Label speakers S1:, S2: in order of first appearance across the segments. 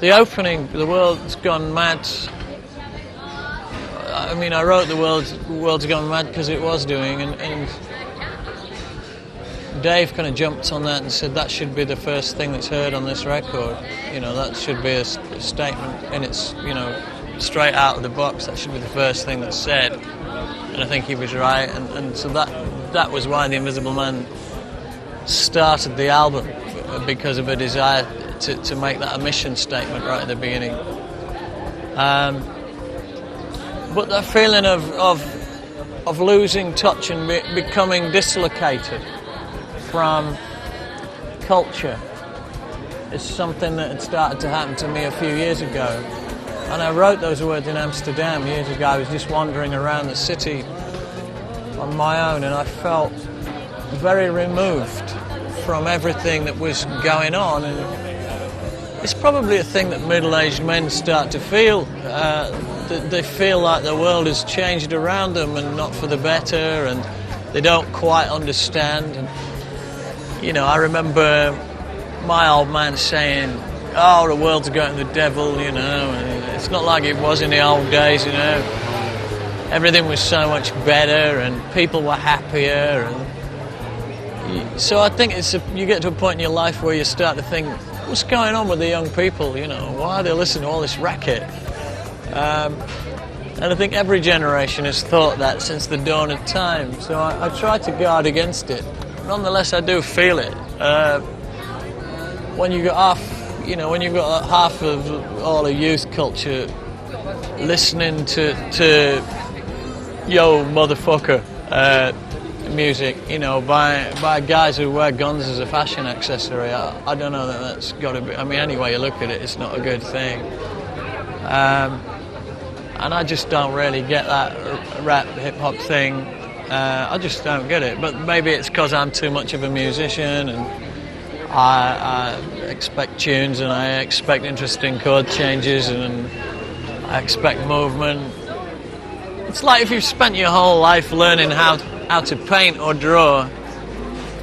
S1: the opening, the world's gone mad. I mean, I wrote the world's gone mad because it was doing, and Dave kind of jumped on that and said that should be the first thing that's heard on this record. You know, that should be a statement, and it's, you know, straight out of the box. That should be the first thing that's said. And I think he was right, and so that was why The Invisible Man started the album, because of a desire to make that a mission statement right at the beginning. But that feeling of losing touch and becoming dislocated from culture is something that had started to happen to me a few years ago. And I wrote those words in Amsterdam years ago. I was just wandering around the city on my own, and I felt very removed from everything that was going on. And it's probably a thing that middle-aged men start to feel. They feel like the world has changed around them and not for the better, and they don't quite understand. And, you know, I remember my old man saying, "Oh, the world's going to the devil," you know, and it's not like it was in the old days, you know. Everything was so much better and people were happier. And so I think you get to a point in your life where you start to think, what's going on with the young people, you know? Why are they listening to all this racket? And I think every generation has thought that since the dawn of time. So I try to guard against it. Nonetheless, I do feel it. When you've got half of all of youth culture listening to yo motherfucker music, you know, by guys who wear guns as a fashion accessory, I don't know that that's got to be. I mean, any way you look at it, it's not a good thing. And I just don't really get that rap hip-hop thing. I just don't get it. But maybe it's because I'm too much of a musician, and I expect tunes, and I expect interesting chord changes, and I expect movement. It's like if you've spent your whole life learning how to paint or draw,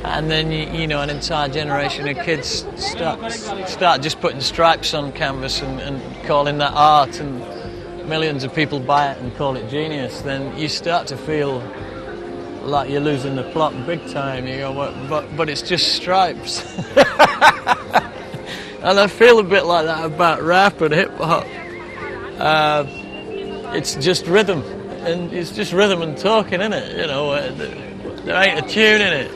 S1: and then you know, an entire generation of kids start just putting stripes on canvas and calling that art, and millions of people buy it and call it genius, then you start to feel like you're losing the plot big time. You go, but it's just stripes. And I feel a bit like that about rap and hip hop. It's just rhythm, and it's just rhythm and talking, isn't it? You know, there ain't a tune in it.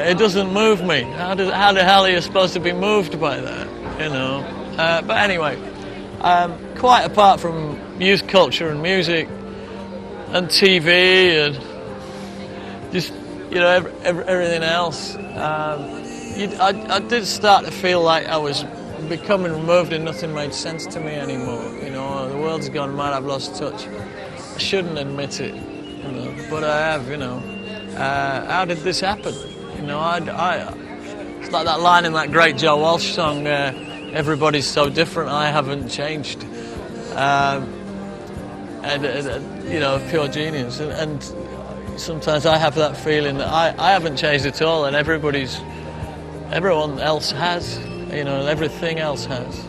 S1: It doesn't move me. How the hell are you supposed to be moved by that? You know. But anyway. Quite apart from youth culture and music and TV and just, you know, everything else, I did start to feel like I was becoming removed and nothing made sense to me anymore. You know, the world's gone mad, I've lost touch. I shouldn't admit it, you know, but I have, you know. How did this happen? You know, it's like that line in that great Joe Walsh song, everybody's so different, I haven't changed. You know, pure genius. And sometimes I have that feeling that I haven't changed at all, and everyone else has. You know, everything else has.